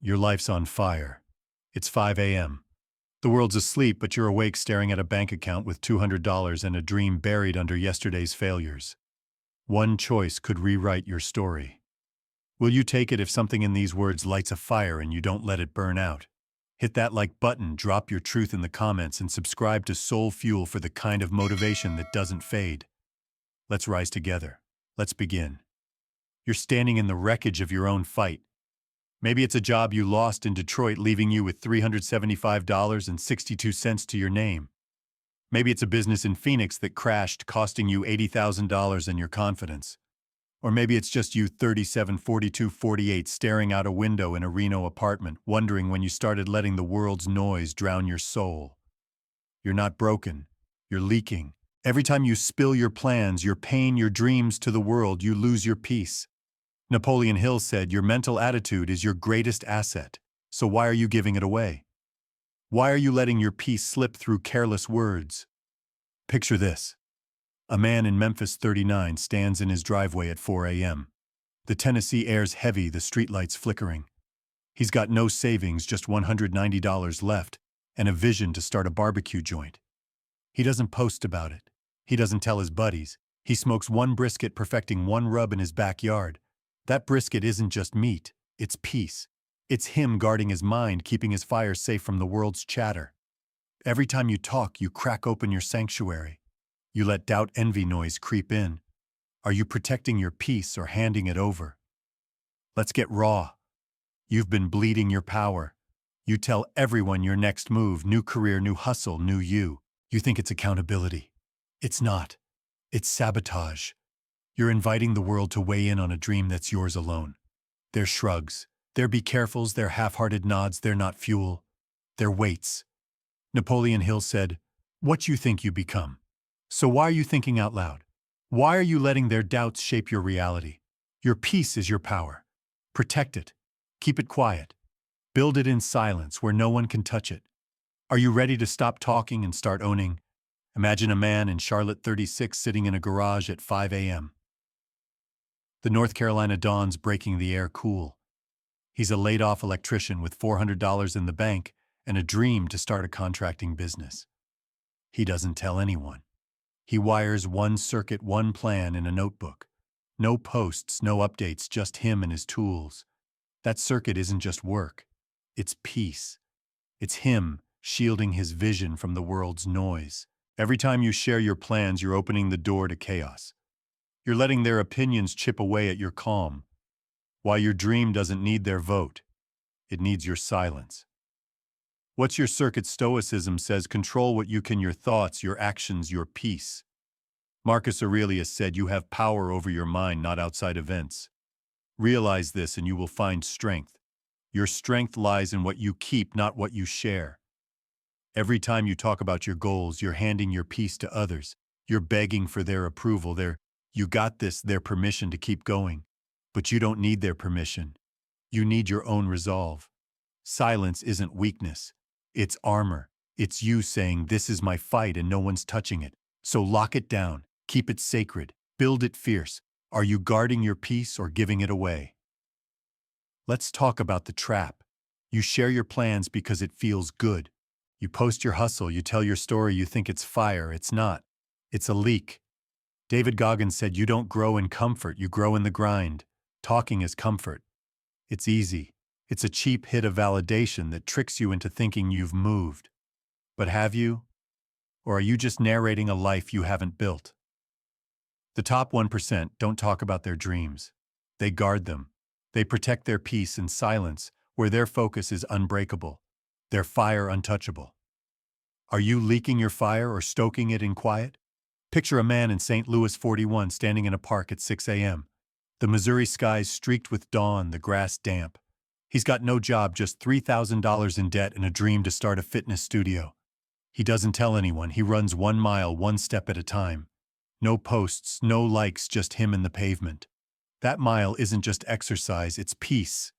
Your life's on fire. It's 5 a.m. The world's asleep, but you're awake staring at a bank account with $200 and a dream buried under yesterday's failures. One choice could rewrite your story. Will you take it if something in these words lights a fire and you don't let it burn out? Hit that like button, drop your truth in the comments, and subscribe to SoulFuel for the kind of motivation that doesn't fade. Let's rise together. Let's begin. You're standing in the wreckage of your own fight. Maybe it's a job you lost in Detroit, leaving you with $375.62 to your name. Maybe it's a business in Phoenix that crashed, costing you $80,000 and your confidence. Or maybe it's just you 37, 42, 48 staring out a window in a Reno apartment, wondering when you started letting the world's noise drown your soul. You're not broken. You're leaking. Every time you spill your plans, your pain, your dreams to the world, you lose your peace. Napoleon Hill said, "Your mental attitude is your greatest asset, so why are you giving it away? Why are you letting your peace slip through careless words?" Picture this. A man in Memphis 39 stands in his driveway at 4 a.m. The Tennessee air's heavy, the streetlights flickering. He's got no savings, just $190 left, and a vision to start a barbecue joint. He doesn't post about it. He doesn't tell his buddies. He smokes one brisket, perfecting one rub in his backyard. That brisket isn't just meat, it's peace. It's him guarding his mind, keeping his fire safe from the world's chatter. Every time you talk, you crack open your sanctuary. You let doubt, envy noise creep in. Are you protecting your peace or handing it over? Let's get raw. You've been bleeding your power. You tell everyone your next move, new career, new hustle, new you. You think it's accountability. It's not. It's sabotage. You're inviting the world to weigh in on a dream that's yours alone. They're shrugs. They're be carefuls. They're half-hearted nods. They're not fuel. They're weights. Napoleon Hill said, "What you think you become." So why are you thinking out loud? Why are you letting their doubts shape your reality? Your peace is your power. Protect it. Keep it quiet. Build it in silence where no one can touch it. Are you ready to stop talking and start owning? Imagine a man in Charlotte 36 sitting in a garage at 5 a.m. The North Carolina dawn's breaking the air cool. He's a laid-off electrician with $400 in the bank and a dream to start a contracting business. He doesn't tell anyone. He wires one circuit, one plan in a notebook. No posts, no updates, just him and his tools. That circuit isn't just work. It's peace. It's him shielding his vision from the world's noise. Every time you share your plans, you're opening the door to chaos. You're letting their opinions chip away at your calm. Why your dream doesn't need their vote. It needs your silence. What's your circuit? Stoicism says, control what you can, your thoughts, your actions, your peace. Marcus Aurelius said, you have power over your mind, not outside events. Realize this and you will find strength. Your strength lies in what you keep, not what you share. Every time you talk about your goals, you're handing your peace to others. You're begging for their approval, you got this, their permission to keep going. But you don't need their permission. You need your own resolve. Silence isn't weakness. It's armor. It's you saying, this is my fight and no one's touching it. So lock it down. Keep it sacred. Build it fierce. Are you guarding your peace or giving it away? Let's talk about the trap. You share your plans because it feels good. You post your hustle, you tell your story, you think it's fire. It's not. It's a leak. David Goggins said, you don't grow in comfort, you grow in the grind. Talking is comfort. It's easy. It's a cheap hit of validation that tricks you into thinking you've moved. But have you? Or are you just narrating a life you haven't built? The top 1% don't talk about their dreams. They guard them. They protect their peace in silence, where their focus is unbreakable, their fire untouchable. Are you leaking your fire or stoking it in quiet? Picture a man in St. Louis 41 standing in a park at 6 a.m. The Missouri skies streaked with dawn, the grass damp. He's got no job, just $3,000 in debt and a dream to start a fitness studio. He doesn't tell anyone. He runs 1 mile, one step at a time. No posts, no likes, just him and the pavement. That mile isn't just exercise, it's peace.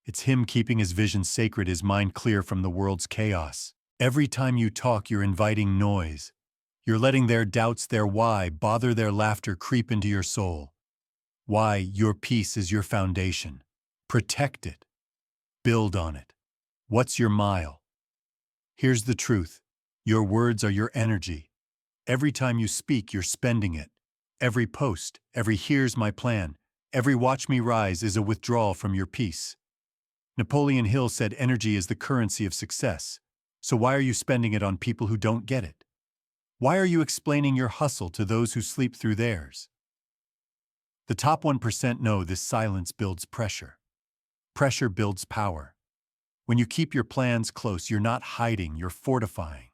It's him keeping his vision sacred, his mind clear from the world's chaos. Every time you talk, you're inviting noise. You're letting their doubts, their why, bother, their laughter creep into your soul. Why, your peace is your foundation. Protect it. Build on it. What's your mile? Here's the truth. Your words are your energy. Every time you speak, you're spending it. Every post, every "here's my plan," every "watch me rise" is a withdrawal from your peace. Napoleon Hill said energy is the currency of success. So why are you spending it on people who don't get it? Why are you explaining your hustle to those who sleep through theirs? The top 1% know this silence builds pressure. Pressure builds power. When you keep your plans close, you're not hiding, you're fortifying.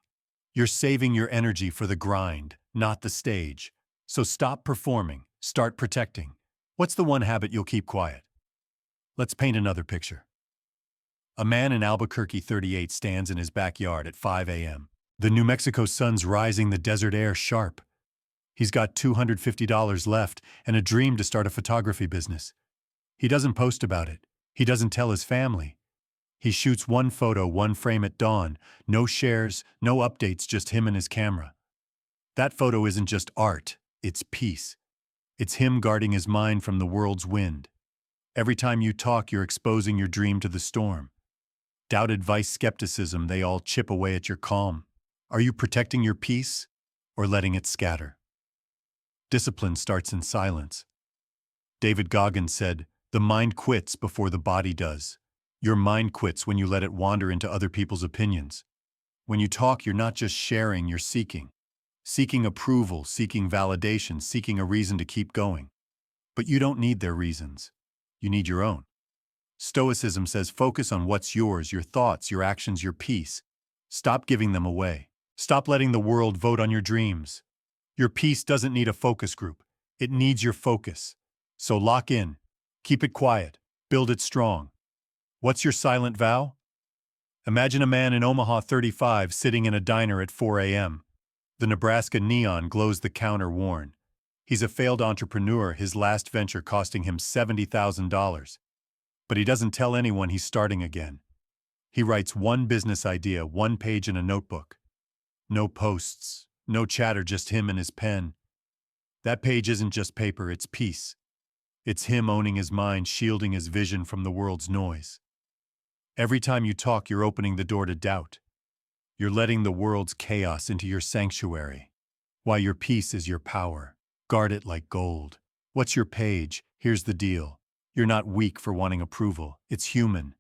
You're saving your energy for the grind, not the stage. So stop performing, start protecting. What's the one habit you'll keep quiet? Let's paint another picture. A man in Albuquerque, 38, stands in his backyard at 5 a.m. The New Mexico sun's rising, the desert air sharp. He's got $250 left and a dream to start a photography business. He doesn't post about it. He doesn't tell his family. He shoots one photo, one frame at dawn. No shares, no updates, just him and his camera. That photo isn't just art, it's peace. It's him guarding his mind from the world's wind. Every time you talk, you're exposing your dream to the storm. Doubt, advice, skepticism, they all chip away at your calm. Are you protecting your peace or letting it scatter? Discipline starts in silence. David Goggins said, "The mind quits before the body does." Your mind quits when you let it wander into other people's opinions. When you talk, you're not just sharing, you're seeking. Seeking approval, seeking validation, seeking a reason to keep going. But you don't need their reasons. You need your own. Stoicism says focus on what's yours, your thoughts, your actions, your peace. Stop giving them away. Stop letting the world vote on your dreams. Your peace doesn't need a focus group. It needs your focus. So lock in. Keep it quiet. Build it strong. What's your silent vow? Imagine a man in Omaha, 35, sitting in a diner at 4 a.m. The Nebraska neon glows the counter worn. He's a failed entrepreneur, his last venture costing him $70,000. But he doesn't tell anyone he's starting again. He writes one business idea, one page in a notebook. No posts, no chatter, just him and his pen. That page isn't just paper, it's peace. It's him owning his mind, shielding his vision from the world's noise. Every time you talk, you're opening the door to doubt. You're letting the world's chaos into your sanctuary. While your peace is your power. Guard it like gold. What's your page? Here's the deal. You're not weak for wanting approval. It's human.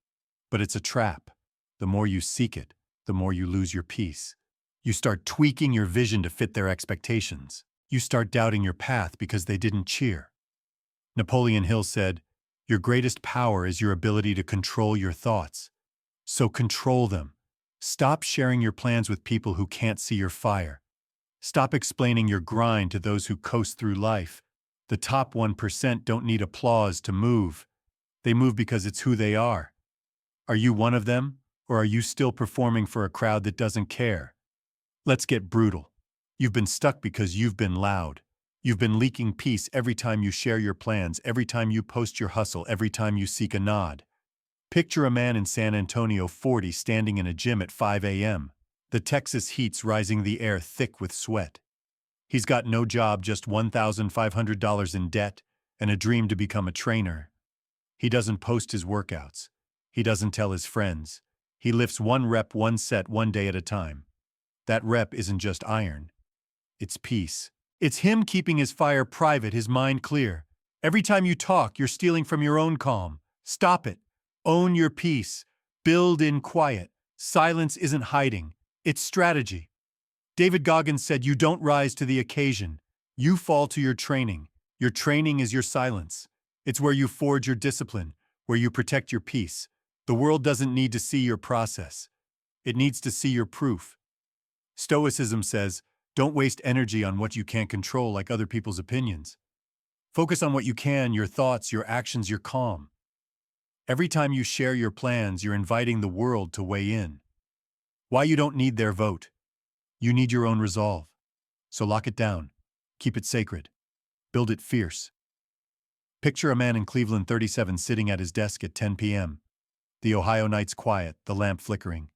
But it's a trap. The more you seek it, the more you lose your peace. You start tweaking your vision to fit their expectations. You start doubting your path because they didn't cheer. Napoleon Hill said, "Your greatest power is your ability to control your thoughts. So control them. Stop sharing your plans with people who can't see your fire. Stop explaining your grind to those who coast through life. The top 1% don't need applause to move. They move because it's who they are. Are you one of them, or are you still performing for a crowd that doesn't care? Let's get brutal. You've been stuck because you've been loud. You've been leaking peace every time you share your plans, every time you post your hustle, every time you seek a nod. Picture a man in San Antonio, 40, standing in a gym at 5 a.m. The Texas heat's rising, the air thick with sweat. He's got no job, just $1,500 in debt, and a dream to become a trainer. He doesn't post his workouts. He doesn't tell his friends. He lifts one rep, one set, one day at a time. That rep isn't just iron. It's peace. It's him keeping his fire private, his mind clear. Every time you talk, you're stealing from your own calm. Stop it. Own your peace. Build in quiet. Silence isn't hiding. It's strategy. David Goggins said, "You don't rise to the occasion. You fall to your training. Your training is your silence. It's where you forge your discipline, where you protect your peace. The world doesn't need to see your process. It needs to see your proof." Stoicism says, don't waste energy on what you can't control, like other people's opinions. Focus on what you can, your thoughts, your actions, your calm. Every time you share your plans, you're inviting the world to weigh in. Why you don't need their vote? You need your own resolve. So lock it down. Keep it sacred. Build it fierce. Picture a man in Cleveland, 37, sitting at his desk at 10 p.m. The Ohio night's quiet, the lamp flickering.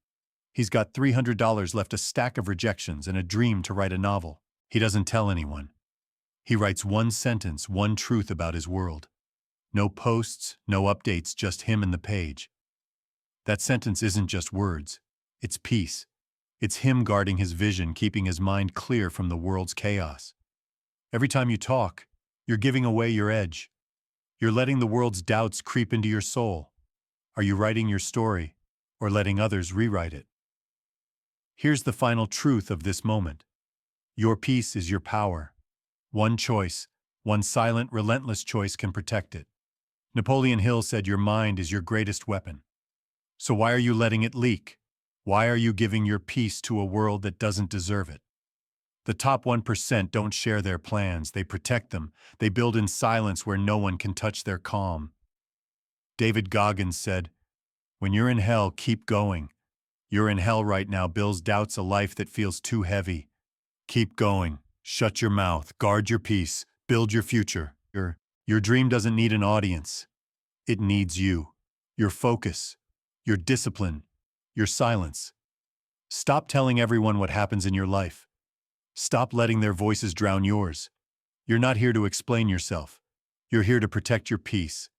He's got $300 left, a stack of rejections, and a dream to write a novel. He doesn't tell anyone. He writes one sentence, one truth about his world. No posts, no updates, just him and the page. That sentence isn't just words. It's peace. It's him guarding his vision, keeping his mind clear from the world's chaos. Every time you talk, you're giving away your edge. You're letting the world's doubts creep into your soul. Are you writing your story or letting others rewrite it? Here's the final truth of this moment. Your peace is your power. One choice, one silent, relentless choice can protect it. Napoleon Hill said your mind is your greatest weapon. So why are you letting it leak? Why are you giving your peace to a world that doesn't deserve it? The top 1% don't share their plans, they protect them. They build in silence where no one can touch their calm. David Goggins said, "When you're in hell, keep going. You're in hell right now builds doubts a life that feels too heavy. Keep going. Shut your mouth. Guard your peace. Build your future. Your dream doesn't need an audience. It needs you. Your focus. Your discipline. Your silence. Stop telling everyone what happens in your life. Stop letting their voices drown yours. You're not here to explain yourself. You're here to protect your peace.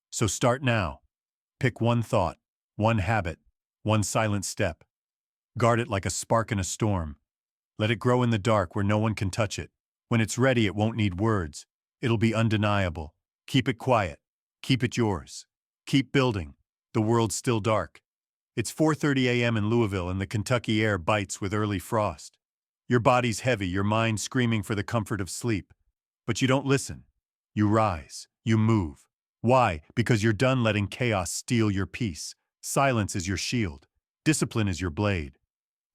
So start now. Pick one thought, one habit, one silent step. Guard it like a spark in a storm. Let it grow in the dark where no one can touch it. When it's ready, it won't need words. It'll be undeniable. Keep it quiet. Keep it yours. Keep building. The world's still dark. It's 4:30 a.m. in Louisville and the Kentucky air bites with early frost. Your body's heavy, your mind screaming for the comfort of sleep. But you don't listen. You rise. You move. Why? Because you're done letting chaos steal your peace. Silence is your shield. Discipline is your blade.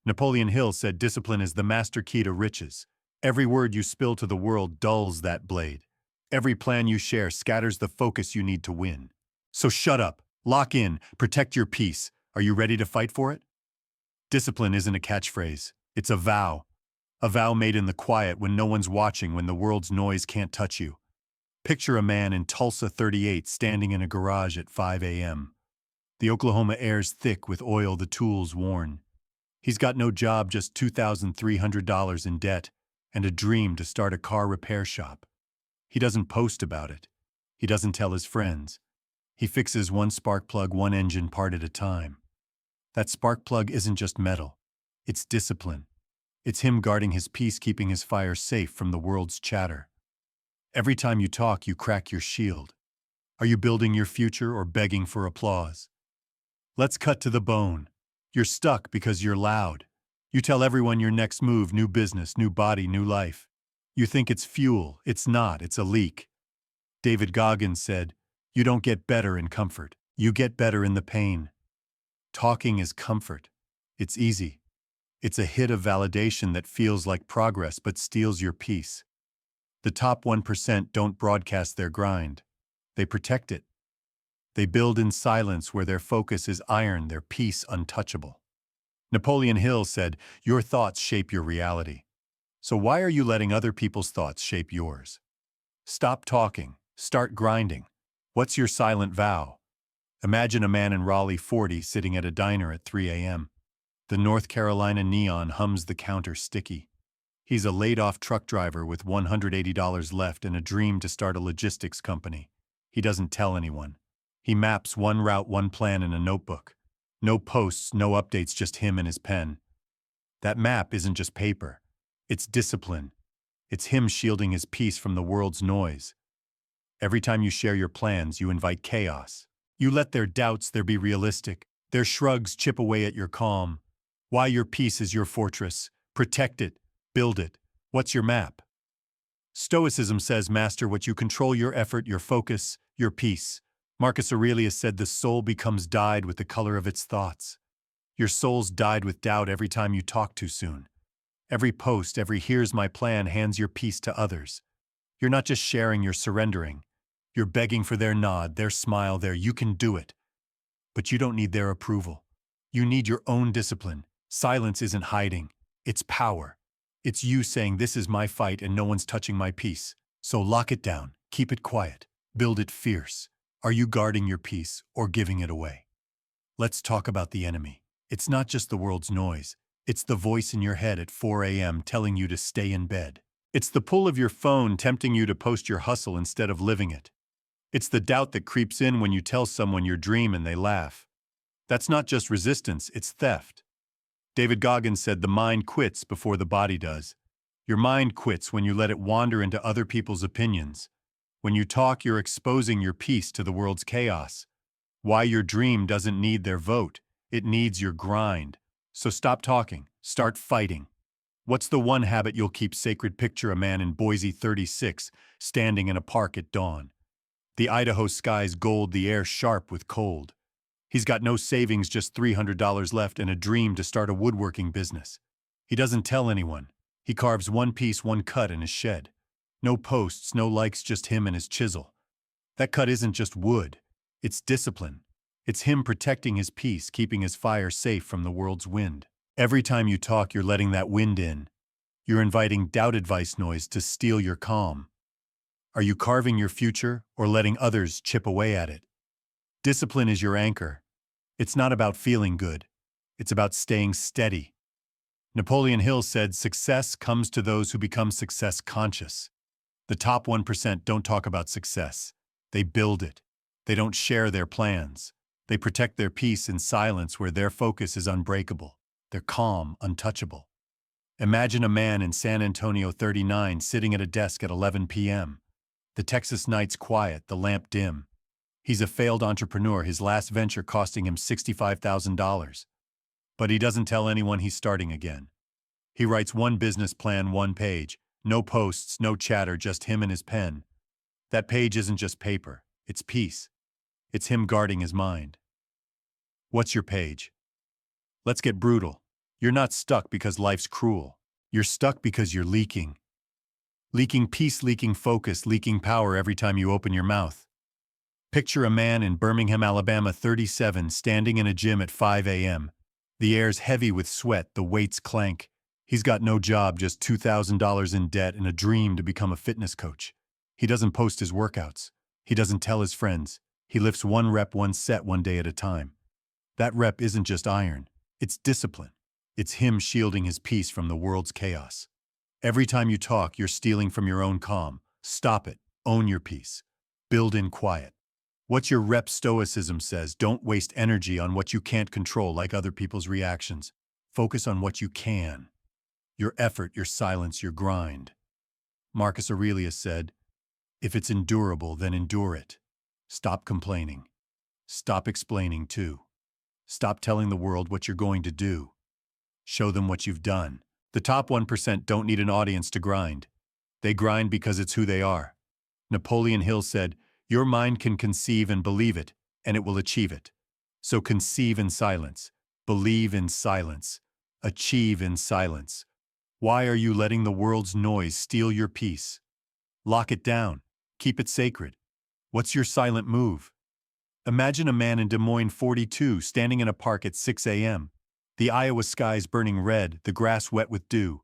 Napoleon Hill said discipline is the master key to riches. Every word you spill to the world dulls that blade. Every plan you share scatters the focus you need to win. So shut up, lock in, protect your peace. Are you ready to fight for it? Discipline isn't a catchphrase. It's a vow. A vow made in the quiet when no one's watching, when the world's noise can't touch you. Picture a man in Tulsa 38 standing in a garage at 5 a.m. The Oklahoma air's thick with oil, the tools worn. He's got no job, just $2,300 in debt, and a dream to start a car repair shop. He doesn't post about it. He doesn't tell his friends. He fixes one spark plug, one engine part at a time. That spark plug isn't just metal. It's discipline. It's him guarding his peace, keeping his fire safe from the world's chatter. Every time you talk, you crack your shield. Are you building your future or begging for applause? Let's cut to the bone. You're stuck because you're loud. You tell everyone your next move, new business, new body, new life. You think it's fuel. It's not. It's a leak. David Goggins said, "You don't get better in comfort. You get better in the pain." Talking is comfort. It's easy. It's a hit of validation that feels like progress but steals your peace. The top 1% don't broadcast their grind. They protect it. They build in silence where their focus is iron, their peace untouchable. Napoleon Hill said, "Your thoughts shape your reality." So why are you letting other people's thoughts shape yours? Stop talking. Start grinding. What's your silent vow? Imagine a man in Raleigh 40 sitting at a diner at 3 a.m. The North Carolina neon hums the counter sticky. He's a laid-off truck driver with $180 left and a dream to start a logistics company. He doesn't tell anyone. He maps one route, one plan in a notebook. No posts, no updates, just him and his pen. That map isn't just paper. It's discipline. It's him shielding his peace from the world's noise. Every time you share your plans, you invite chaos. You let their doubts, be realistic. Their shrugs chip away at your calm. Why your peace is your fortress. Protect it. Build it. What's your map? Stoicism says master what you control, your effort, your focus, your peace. Marcus Aurelius said the soul becomes dyed with the color of its thoughts. Your soul's dyed with doubt every time you talk too soon. Every post, every "here's my plan" hands your peace to others. You're not just sharing, you're surrendering. You're begging for their nod, their smile, their "you can do it." But you don't need their approval. You need your own discipline. Silence isn't hiding. It's power. It's you saying, "This is my fight and no one's touching my peace." So lock it down. Keep it quiet. Build it fierce. Are you guarding your peace or giving it away? Let's talk about the enemy. It's not just the world's noise. It's the voice in your head at 4 a.m. telling you to stay in bed. It's the pull of your phone tempting you to post your hustle instead of living it. It's the doubt that creeps in when you tell someone your dream and they laugh. That's not just resistance, it's theft. David Goggins said the mind quits before the body does. Your mind quits when you let it wander into other people's opinions. When you talk, you're exposing your peace to the world's chaos. Why your dream doesn't need their vote, it needs your grind. So stop talking, start fighting. What's the one habit you'll keep sacred? Picture a man in Boise 36, standing in a park at dawn. The Idaho sky's gold, the air sharp with cold. He's got no savings, just $300 left and a dream to start a woodworking business. He doesn't tell anyone. He carves one piece, one cut in his shed. No posts, no likes, just him and his chisel. That cut isn't just wood. It's discipline. It's him protecting his peace, keeping his fire safe from the world's wind. Every time you talk, you're letting that wind in. You're inviting doubt advice noise to steal your calm. Are you carving your future or letting others chip away at it? Discipline is your anchor. It's not about feeling good. It's about staying steady. Napoleon Hill said, "Success comes to those who become success conscious." The top 1% don't talk about success. They build it. They don't share their plans. They protect their peace in silence where their focus is unbreakable. They're calm, untouchable. Imagine a man in San Antonio 39 sitting at a desk at 11 p.m. The Texas night's quiet, the lamp dim. He's a failed entrepreneur, his last venture costing him $65,000. But he doesn't tell anyone he's starting again. He writes one business plan, one page. No posts, no chatter, just him and his pen. That page isn't just paper, it's peace. It's him guarding his mind. What's your page? Let's get brutal. You're not stuck because life's cruel. You're stuck because you're leaking. Leaking peace, leaking focus, leaking power every time you open your mouth. Picture a man in Birmingham, Alabama 37 standing in a gym at 5 a.m. The air's heavy with sweat, the weights clank. He's got no job, just $2,000 in debt and a dream to become a fitness coach. He doesn't post his workouts. He doesn't tell his friends. He lifts one rep, one set, one day at a time. That rep isn't just iron. It's discipline. It's him shielding his peace from the world's chaos. Every time you talk, you're stealing from your own calm. Stop it. Own your peace. Build in quiet. What's your rep? Stoicism says, don't waste energy on what you can't control, like other people's reactions. Focus on what you can. Your effort, your silence, your grind. Marcus Aurelius said, if it's endurable, then endure it. Stop complaining. Stop explaining too. Stop telling the world what you're going to do. Show them what you've done. The top 1% don't need an audience to grind. They grind because it's who they are. Napoleon Hill said, your mind can conceive and believe it, and it will achieve it. So conceive in silence, believe in silence, achieve in silence. Why are you letting the world's noise steal your peace? Lock it down. Keep it sacred. What's your silent move? Imagine a man in Des Moines 42 standing in a park at 6 a.m. The Iowa sky's burning red, the grass wet with dew.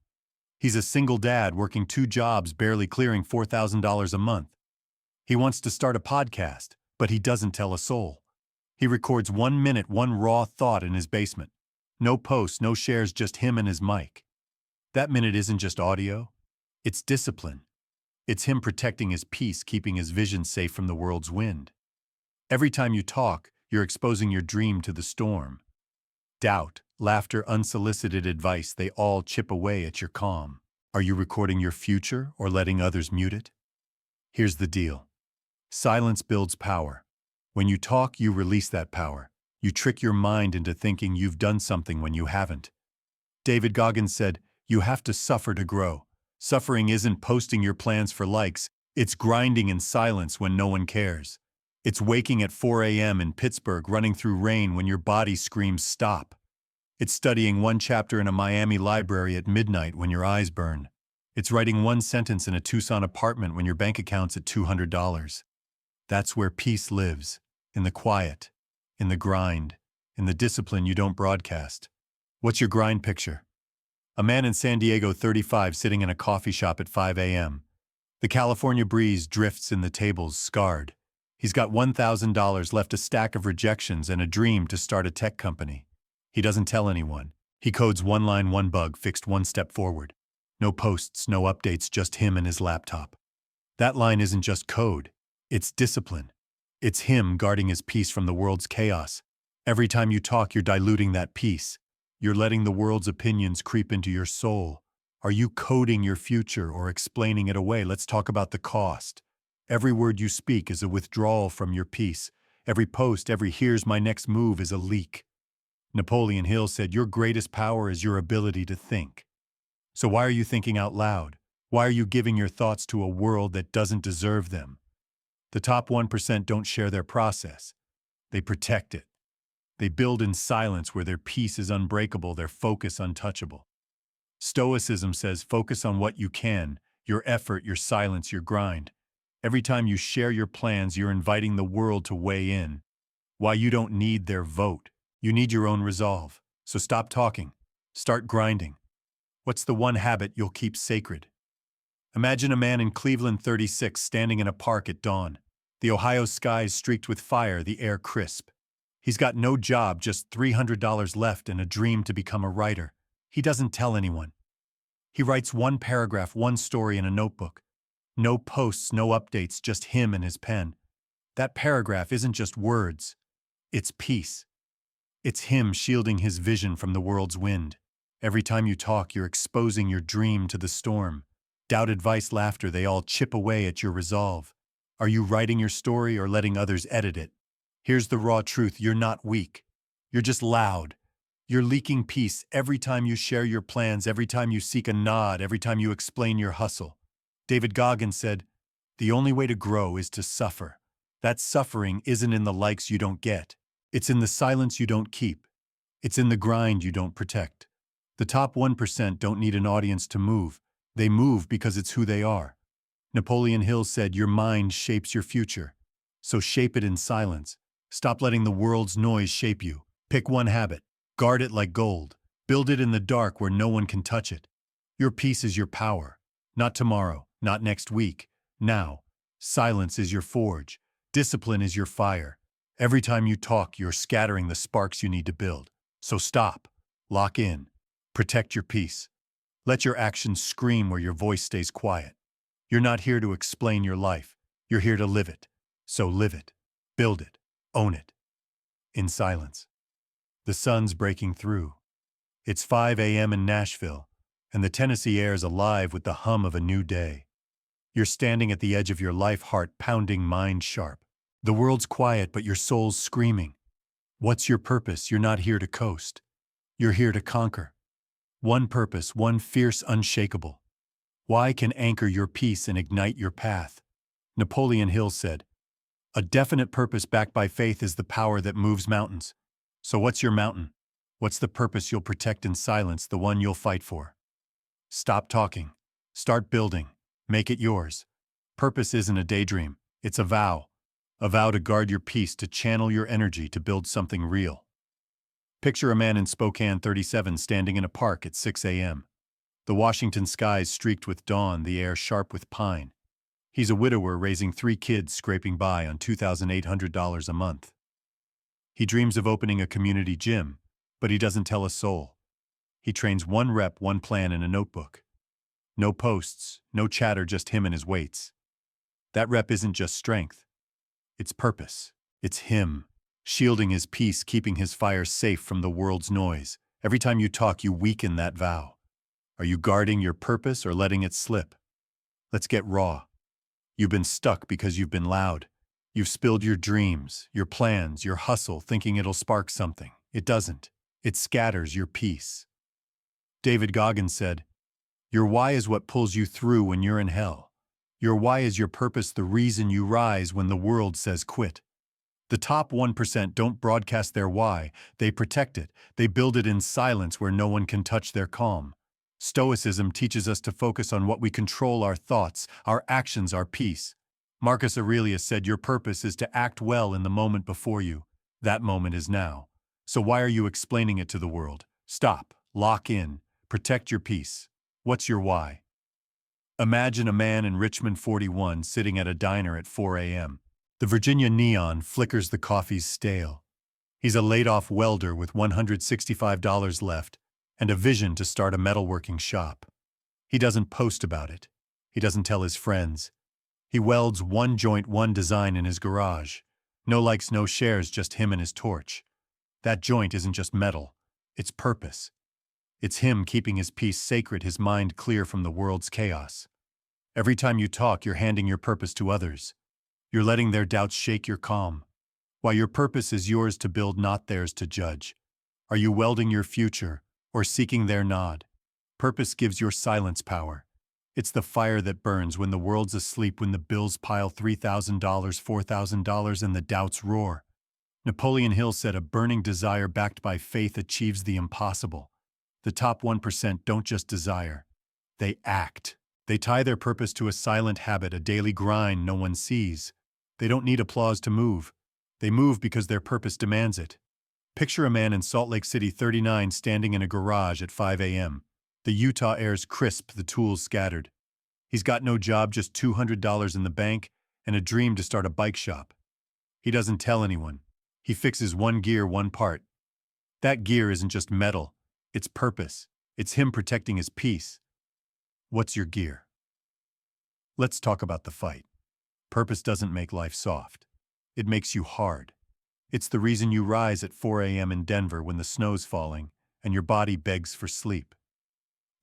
He's a single dad working 2 jobs, barely clearing $4,000 a month. He wants to start a podcast, but he doesn't tell a soul. He records 1 minute, one raw thought in his basement. No posts, no shares, just him and his mic. That minute isn't just audio. It's discipline. It's him protecting his peace, keeping his vision safe from the world's wind. Every time you talk, you're exposing your dream to the storm. Doubt, laughter, unsolicited advice, they all chip away at your calm. Are you recording your future or letting others mute it? Here's the deal. Silence builds power. When you talk, you release that power. You trick your mind into thinking you've done something when you haven't. David Goggins said, you have to suffer to grow. Suffering isn't posting your plans for likes, it's grinding in silence when no one cares. It's waking at 4 a.m. in Pittsburgh, running through rain when your body screams stop. It's studying one chapter in a Miami library at midnight when your eyes burn. It's writing one sentence in a Tucson apartment when your bank account's at $200. That's where peace lives, in the quiet, in the grind, in the discipline you don't broadcast. What's your grind picture? A man in San Diego 35 sitting in a coffee shop at 5 a.m. The California breeze drifts in the tables, scarred. He's got $1,000 left, a stack of rejections, and a dream to start a tech company. He doesn't tell anyone. He codes one line, one bug, fixed one step forward. No posts, no updates, just him and his laptop. That line isn't just code. It's discipline. It's him guarding his peace from the world's chaos. Every time you talk, you're diluting that peace. You're letting the world's opinions creep into your soul. Are you coding your future or explaining it away? Let's talk about the cost. Every word you speak is a withdrawal from your peace. Every post, every "here's my next move" is a leak. Napoleon Hill said your greatest power is your ability to think. So why are you thinking out loud? Why are you giving your thoughts to a world that doesn't deserve them? The top 1% don't share their process. They protect it. They build in silence where their peace is unbreakable, their focus untouchable. Stoicism says focus on what you can, your effort, your silence, your grind. Every time you share your plans, you're inviting the world to weigh in. Why you don't need their vote. You need your own resolve. So stop talking. Start grinding. What's the one habit you'll keep sacred? Imagine a man in Cleveland 36 standing in a park at dawn. The Ohio skies streaked with fire, the air crisp. He's got no job, just $300 left and a dream to become a writer. He doesn't tell anyone. He writes one paragraph, one story in a notebook. No posts, no updates, just him and his pen. That paragraph isn't just words. It's peace. It's him shielding his vision from the world's wind. Every time you talk, you're exposing your dream to the storm. Doubt, advice, laughter, they all chip away at your resolve. Are you writing your story or letting others edit it? Here's the raw truth: you're not weak. You're just loud. You're leaking peace every time you share your plans, every time you seek a nod, every time you explain your hustle. David Goggins said, "The only way to grow is to suffer." That suffering isn't in the likes you don't get. It's in the silence you don't keep. It's in the grind you don't protect. The top 1% don't need an audience to move. They move because it's who they are. Napoleon Hill said, your mind shapes your future. So shape it in silence. Stop letting the world's noise shape you. Pick one habit. Guard it like gold. Build it in the dark where no one can touch it. Your peace is your power. Not tomorrow, not next week. Now. Silence is your forge. Discipline is your fire. Every time you talk, you're scattering the sparks you need to build. So stop. Lock in. Protect your peace. Let your actions scream where your voice stays quiet. You're not here to explain your life. You're here to live it. So live it. Build it. Own it. In silence. The sun's breaking through. It's 5 a.m. in Nashville, and the Tennessee air is alive with the hum of a new day. You're standing at the edge of your life, heart pounding, mind sharp. The world's quiet, but your soul's screaming. What's your purpose? You're not here to coast. You're here to conquer. One purpose, one fierce, unshakable. Why can anchor your peace and ignite your path? Napoleon Hill said, a definite purpose backed by faith is the power that moves mountains. So what's your mountain? What's the purpose you'll protect in silence, the one you'll fight for? Stop talking. Start building. Make it yours. Purpose isn't a daydream. It's a vow. A vow to guard your peace, to channel your energy, to build something real. Picture a man in Spokane 37 standing in a park at 6 a.m. The Washington skies streaked with dawn, the air sharp with pine. He's a widower raising 3 kids, scraping by on $2,800 a month. He dreams of opening a community gym, but he doesn't tell a soul. He trains one rep, one plan in a notebook. No posts, no chatter, just him and his weights. That rep isn't just strength. It's purpose. It's him, shielding his peace, keeping his fire safe from the world's noise. Every time you talk, you weaken that vow. Are you guarding your purpose or letting it slip? Let's get raw. You've been stuck because you've been loud. You've spilled your dreams, your plans, your hustle, thinking it'll spark something. It doesn't. It scatters your peace. David Goggins said, your why is what pulls you through when you're in hell. Your why is your purpose, the reason you rise when the world says quit. The top 1% don't broadcast their why, they protect it. They build it in silence where no one can touch their calm. Stoicism teaches us to focus on what we control: our thoughts, our actions, our peace. Marcus Aurelius said your purpose is to act well in the moment before you. That moment is now. So why are you explaining it to the world? Stop. Lock in. Protect your peace. What's your why? Imagine a man in Richmond 41 sitting at a diner at 4 a.m. The Virginia neon flickers, the coffee's stale. He's a laid-off welder with $165 left and a vision to start a metalworking shop. He doesn't post about it. He doesn't tell his friends. He welds one joint, one design in his garage. No likes, no shares, just him and his torch. That joint isn't just metal, it's purpose. It's him keeping his peace sacred, his mind clear from the world's chaos. Every time you talk, you're handing your purpose to others. You're letting their doubts shake your calm. While your purpose is yours to build, not theirs to judge. Are you welding your future, or seeking their nod? Purpose gives your silence power. It's the fire that burns when the world's asleep, when the bills pile $3,000, $4,000, and the doubts roar. Napoleon Hill said, "A burning desire backed by faith achieves the impossible." The top 1% don't just desire, they act. They tie their purpose to a silent habit, a daily grind no one sees. They don't need applause to move. They move because their purpose demands it. Picture a man in Salt Lake City, 39, standing in a garage at 5 a.m. The Utah air's crisp, the tools scattered. He's got no job, just $200 in the bank, and a dream to start a bike shop. He doesn't tell anyone. He fixes one gear, one part. That gear isn't just metal, it's purpose. It's him protecting his peace. What's your gear? Let's talk about the fight. Purpose doesn't make life soft. It makes you hard. It's the reason you rise at 4 a.m. in Denver when the snow's falling and your body begs for sleep.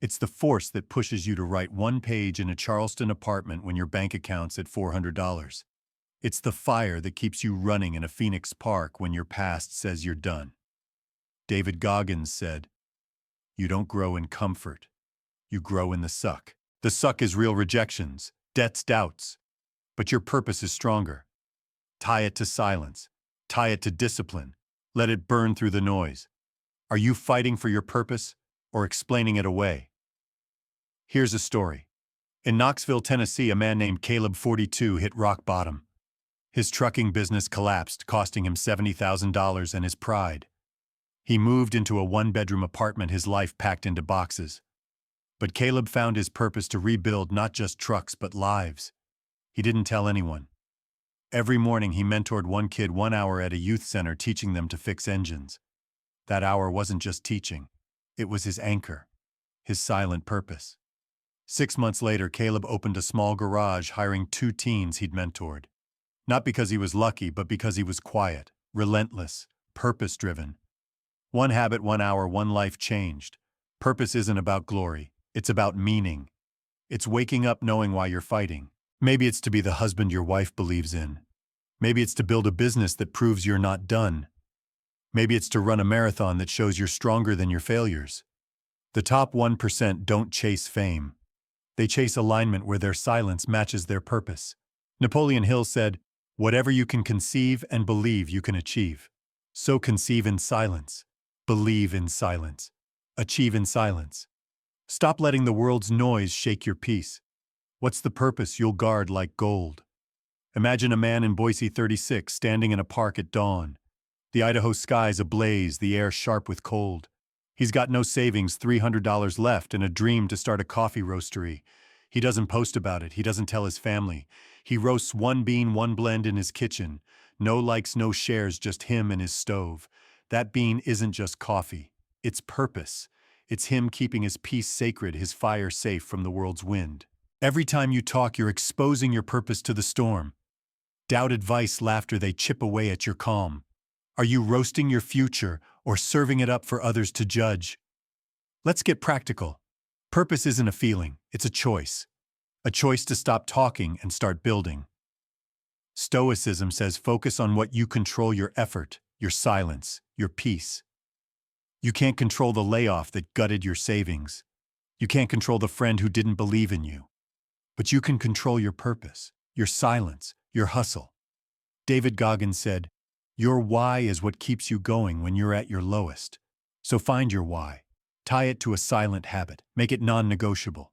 It's the force that pushes you to write one page in a Charleston apartment when your bank account's at $400. It's the fire that keeps you running in a Phoenix park when your past says you're done. David Goggins said, "You don't grow in comfort. You grow in the suck." The suck is real rejections, debts, doubts. But your purpose is stronger. Tie it to silence. Tie it to discipline. Let it burn through the noise. Are you fighting for your purpose or explaining it away? Here's a story. In Knoxville, Tennessee, a man named Caleb, 42, hit rock bottom. His trucking business collapsed, costing him $70,000 and his pride. He moved into a one-bedroom apartment, his life packed into boxes. But Caleb found his purpose to rebuild not just trucks but lives. He didn't tell anyone. Every morning he mentored one kid 1 hour at a youth center, teaching them to fix engines. That hour wasn't just teaching. It was his anchor, his silent purpose. 6 months later, Caleb opened a small garage, hiring 2 teens he'd mentored. Not because he was lucky, but because he was quiet, relentless, purpose-driven. One habit, 1 hour, one life changed. Purpose isn't about glory. It's about meaning. It's waking up knowing why you're fighting. Maybe it's to be the husband your wife believes in. Maybe it's to build a business that proves you're not done. Maybe it's to run a marathon that shows you're stronger than your failures. The top 1% don't chase fame. They chase alignment where their silence matches their purpose. Napoleon Hill said, "Whatever you can conceive and believe, you can achieve. So conceive in silence. Believe in silence. Achieve in silence. Stop letting the world's noise shake your peace. What's the purpose you'll guard like gold?" Imagine a man in Boise, 36, standing in a park at dawn. The Idaho sky's ablaze, the air sharp with cold. He's got no savings, $300 left, and a dream to start a coffee roastery. He doesn't post about it. He doesn't tell his family. He roasts one bean, one blend in his kitchen. No likes, no shares, just him and his stove. That bean isn't just coffee. It's purpose. It's him keeping his peace sacred, his fire safe from the world's wind. Every time you talk, you're exposing your purpose to the storm. Doubt, advice, laughter, they chip away at your calm. Are you roasting your future or serving it up for others to judge? Let's get practical. Purpose isn't a feeling, it's a choice. A choice to stop talking and start building. Stoicism says focus on what you control: your effort, your silence, your peace. You can't control the layoff that gutted your savings. You can't control the friend who didn't believe in you. But you can control your purpose, your silence, your hustle. David Goggins said, "Your why is what keeps you going when you're at your lowest." So find your why. Tie it to a silent habit. Make it non-negotiable.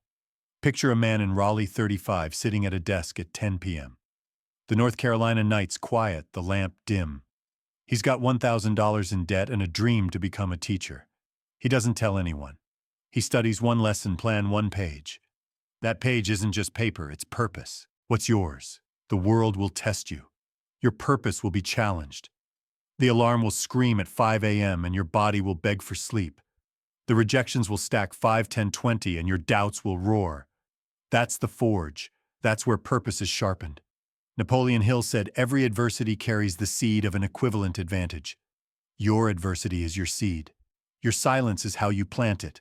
Picture a man in Raleigh, 35, sitting at a desk at 10 p.m. The North Carolina night's quiet, the lamp dim. He's got $1,000 in debt and a dream to become a teacher. He doesn't tell anyone. He studies one lesson plan, one page. That page isn't just paper, it's purpose. What's yours? The world will test you. Your purpose will be challenged. The alarm will scream at 5 a.m. and your body will beg for sleep. The rejections will stack 5, 10, 20 and your doubts will roar. That's the forge. That's where purpose is sharpened. Napoleon Hill said every adversity carries the seed of an equivalent advantage. Your adversity is your seed. Your silence is how you plant it.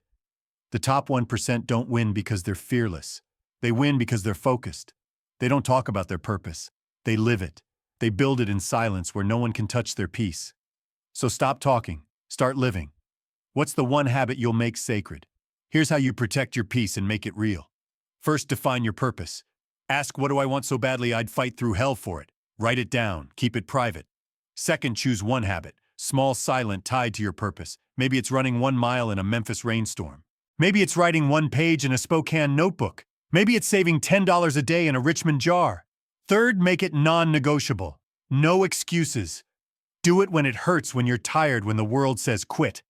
The top 1% don't win because they're fearless. They win because they're focused. They don't talk about their purpose. They live it. They build it in silence where no one can touch their peace. So stop talking. Start living. What's the one habit you'll make sacred? Here's how you protect your peace and make it real. First, define your purpose. Ask, what do I want so badly I'd fight through hell for it? Write it down. Keep it private. Second, choose one habit. Small, silent, tied to your purpose. Maybe it's running 1 mile in a Memphis rainstorm. Maybe it's writing 1 page in a Spokane notebook. Maybe it's saving $10 a day in a Richmond jar. Third, make it non-negotiable. No excuses. Do it when it hurts, when you're tired, when the world says quit.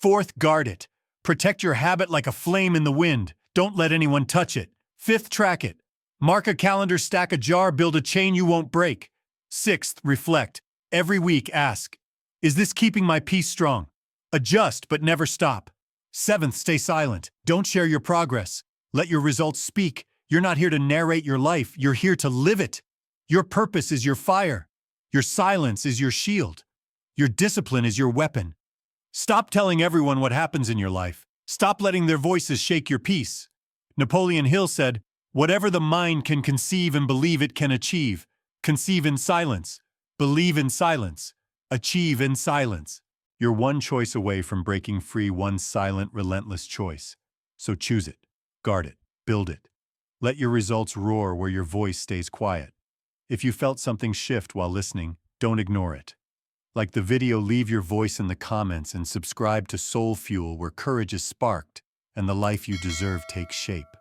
Fourth, guard it. Protect your habit like a flame in the wind. Don't let anyone touch it. Fifth, track it. Mark a calendar, stack a jar, build a chain you won't break. Sixth, reflect. Every week, ask, is this keeping my peace strong? Adjust, but never stop. Seventh, stay silent. Don't share your progress. Let your results speak. You're not here to narrate your life. You're here to live it. Your purpose is your fire. Your silence is your shield. Your discipline is your weapon. Stop telling everyone what happens in your life. Stop letting their voices shake your peace. Napoleon Hill said, whatever the mind can conceive and believe it can achieve. Conceive in silence. Believe in silence. Achieve in silence. You're one choice away from breaking free, one silent, relentless choice. So choose it. Guard it. Build it. Let your results roar where your voice stays quiet. If you felt something shift while listening, don't ignore it. Like the video, leave your voice in the comments and subscribe to SoulFuel, where courage is sparked and the life you deserve takes shape.